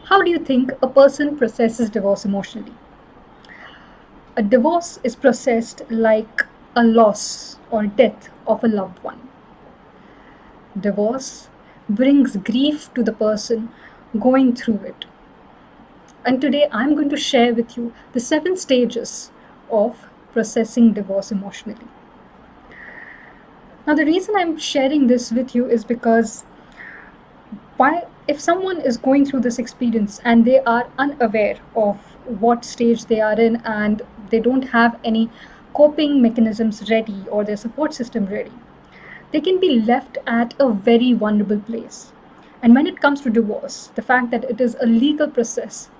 How do you think a person processes divorce emotionally? A divorce is processed like a loss or death of a loved one. Divorce brings grief to the person going through it. And today I'm going to share with you the 7 stages of processing divorce emotionally. Now, the reason I'm sharing this with you is because why, if someone is going through this experience and they are unaware of what stage they are in and they don't have any coping mechanisms ready or their support system ready, they can be left at a very vulnerable place. And when it comes to divorce, the fact that it is a legal process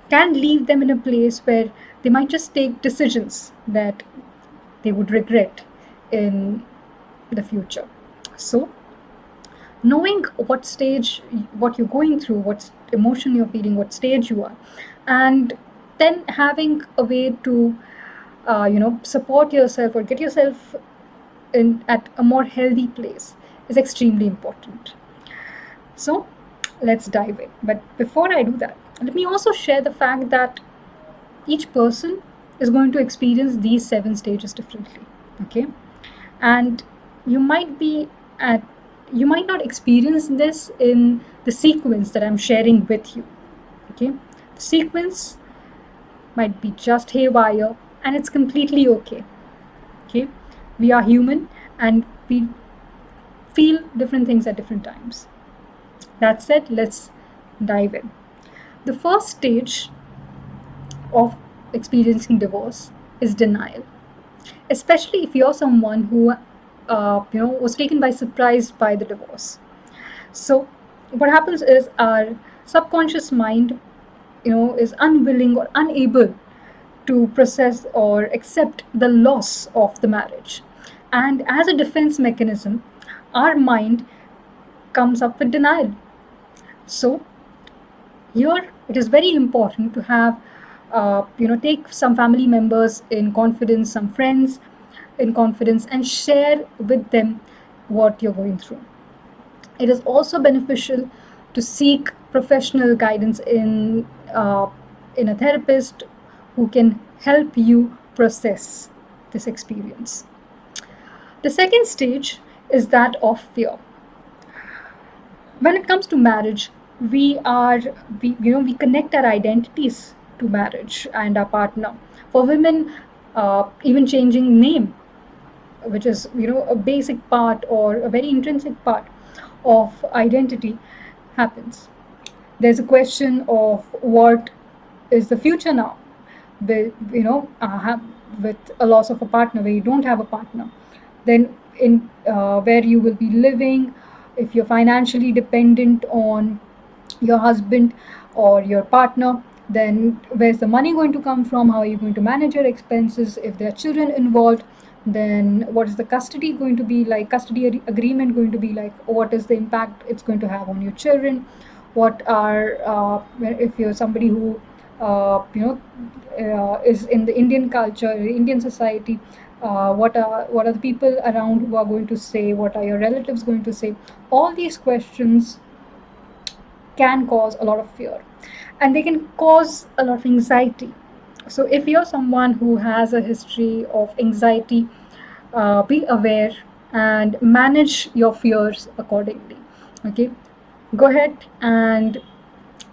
can leave them in a place where they might just take decisions that they would regret in the future. So, knowing what stage, what you're going through, what emotion you're feeling, what stage you are, and then having a way to, support yourself or get yourself in at a more healthy place is extremely important. So, let's dive in. But before I do that, let me also share the fact that each person is going to experience these 7 stages differently. Okay, and you might be at you might not experience this in the sequence that I'm sharing with you. Okay, the sequence might be just haywire, and it's completely okay. Okay, we are human and we feel different things at different times. That said, let's dive in. The first stage of experiencing divorce is denial, especially if you're someone who was taken by surprise by the divorce. So what happens is our subconscious mind is unwilling or unable to process or accept the loss of the marriage, and as a defense mechanism our mind comes up with denial. So here it is very important to have take some family members in confidence, some friends in confidence, and share with them what you're going through. It is also beneficial to seek professional guidance in a therapist who can help you process this experience. The second stage is that of fear. When it comes to marriage, we connect our identities to marriage and our partner. For women, even changing name, which is a basic part or a very intrinsic part of identity, happens. There's a question of what is the future now, with with a loss of a partner, where you don't have a partner, then in where you will be living, if you're financially dependent on your husband or your partner, then where's the money going to come from, how are you going to manage your expenses, if there are children involved, then what is the custody going to be like, agreement going to be like, what is the impact it's going to have on your children, what are if you're somebody who is in the Indian culture, Indian society, what are the people around who are going to say, what are your relatives going to say. All these questions can cause a lot of fear, and they can cause a lot of anxiety. So if you're someone who has a history of anxiety, be aware and manage your fears accordingly. Okay, go ahead and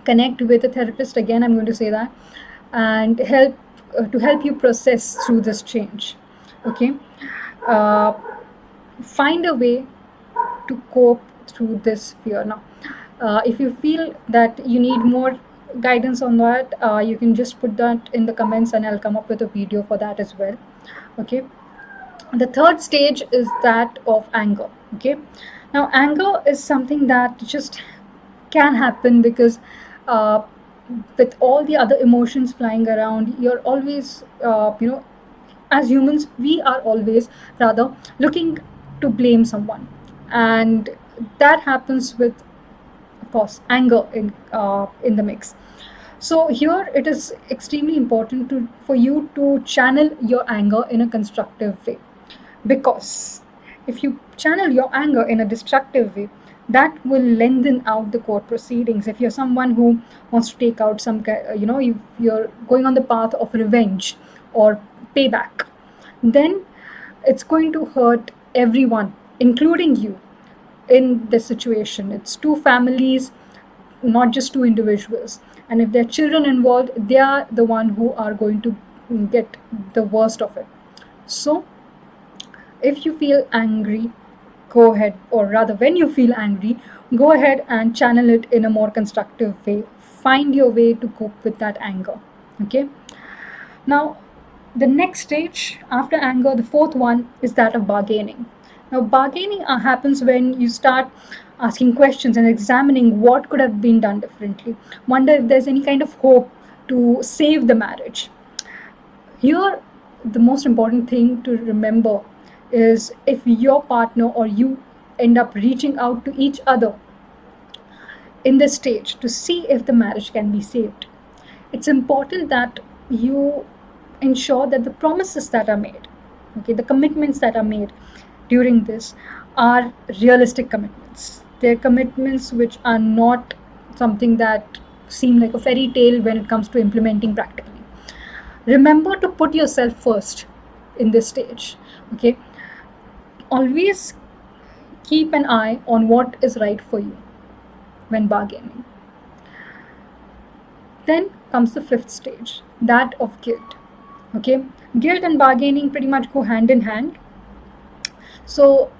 connect with a therapist, again I'm going to say that, and help you process through this change. Okay, uh, find a way to cope through this fear. Now, if you feel that you need more guidance on that, you can just put that in the comments and I'll come up with a video for that as well. Okay, the third stage is that of anger. Okay, now anger is something that just can happen because uh, with all the other emotions flying around, you're always as humans we are always rather looking to blame someone, and that happens with, of course, anger in the mix. So here it is extremely important for you to channel your anger in a constructive way, because if you channel your anger in a destructive way, that will lengthen out the court proceedings. If you're someone who wants to take out you're going on the path of revenge or payback, then it's going to hurt everyone, including you, in this situation. It's two families, not just two individuals. And if there are children involved, they are the one who are going to get the worst of it. So if you feel angry, go ahead, or rather, when you feel angry, go ahead and channel it in a more constructive way. Find your way to cope with that anger. Okay. Now, the next stage after anger, the fourth one, is that of bargaining. Now, bargaining happens when you start asking questions and examining what could have been done differently. Wonder if there's any kind of hope to save the marriage. Here, the most important thing to remember is, if your partner or you end up reaching out to each other in this stage to see if the marriage can be saved, it's important that you ensure that the promises that are made, okay, the commitments that are made during this, are realistic commitments. They're commitments which are not something that seem like a fairy tale when it comes to implementing practically. Remember to put yourself first in this stage. Okay, always keep an eye on what is right for you when bargaining. Then comes the fifth stage, that of guilt. Okay, guilt and bargaining pretty much go hand in hand. So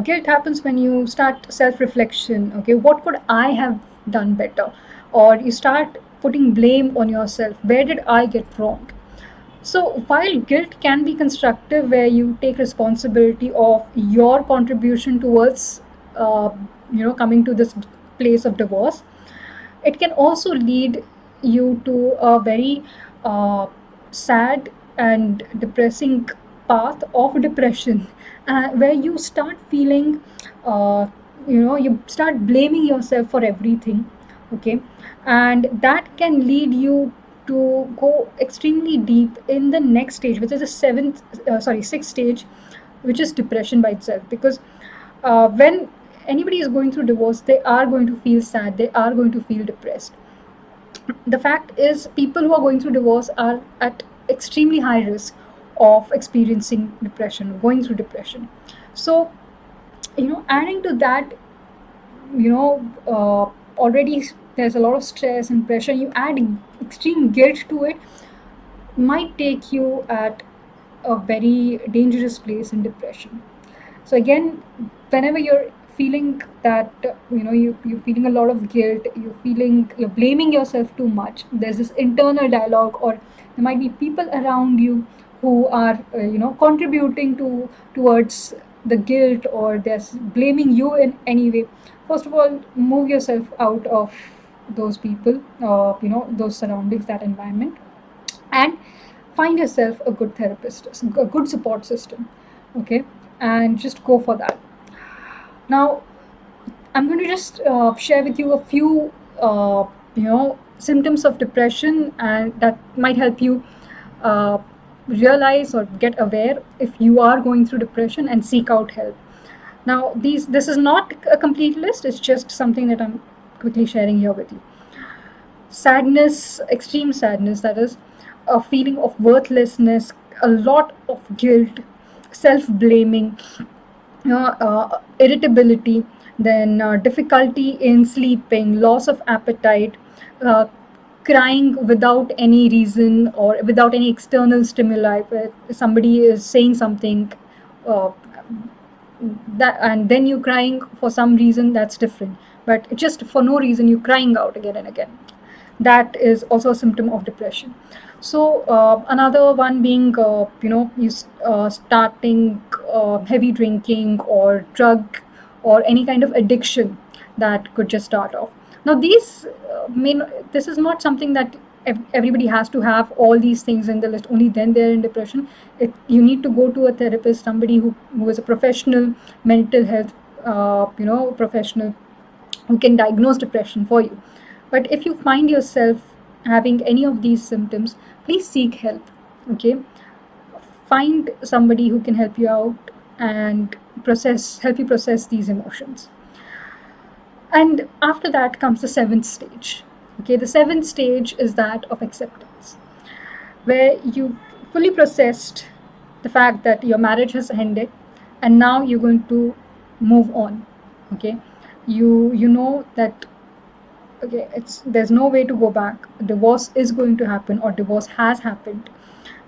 guilt happens when you start self-reflection. Okay, what could I have done better? Or you start putting blame on yourself. Where did I get wrong? So while guilt can be constructive, where you take responsibility of your contribution towards, coming to this place of divorce, it can also lead you to a very sad and depressing path of depression, where you start feeling, you start blaming yourself for everything. Okay, and that can lead you to go extremely deep in the next stage, which is the sixth stage, which is depression by itself. Because when anybody is going through divorce, they are going to feel sad, they are going to feel depressed. The fact is, people who are going through divorce are at extremely high risk of experiencing depression, going through depression. So, adding to that, already there's a lot of stress and pressure. You add extreme guilt to it, might take you at a very dangerous place in depression. So again, whenever you're feeling that, you're feeling a lot of guilt, you're blaming yourself too much, there's this internal dialogue, or there might be people around you who are contributing towards the guilt, or they're blaming you in any way. First of all, move yourself out of those people, those surroundings, that environment, and find yourself a good therapist, a good support system. Okay, and just go for that. Now, I'm going to just share with you a few symptoms of depression, and that might help you uh, realize or get aware if you are going through depression, and seek out help. Now, this is not a complete list, it's just something that I'm quickly sharing here with you. Sadness, extreme sadness, that is, a feeling of worthlessness, a lot of guilt, self blaming, irritability, then difficulty in sleeping, loss of appetite, uh, crying without any reason or without any external stimuli. Where somebody is saying something, uh, that, and then you crying for some reason, that's different. But just for no reason, you crying out again and again, that is also a symptom of depression. So another one being, starting heavy drinking or drug or any kind of addiction that could just start off. Now these this is not something that everybody has to have all these things in the list, only then they're in depression. You need to go to a therapist, somebody who is a professional mental health professional, who can diagnose depression for you. But if you find yourself having any of these symptoms, please seek help. Okay, find somebody who can help you out and help you process these emotions. And after that comes the seventh stage. Okay, the seventh stage is that of acceptance, where you've fully processed the fact that your marriage has ended and now you're going to move on. Okay, you know that, okay, it's there's no way to go back. Divorce is going to happen, or divorce has happened,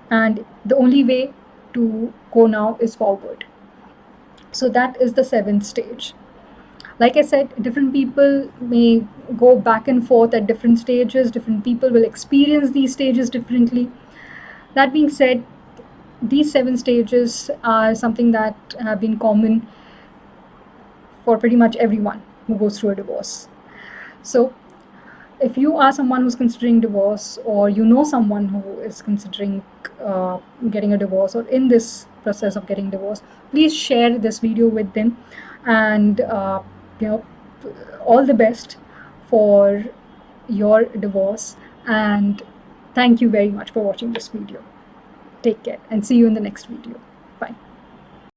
and the only way to go now is forward. So that is the seventh stage. Like I said, different people may go back and forth at different stages. Different people will experience these stages differently. That being said, these seven stages are something that have been common for pretty much everyone who goes through a divorce. So if you are someone who's considering divorce, or you know someone who is considering getting a divorce, or in this process of getting divorced, please share this video with them. And you know all the best for your divorce. And thank you very much for watching this video. Take care and see you in the next video. Bye.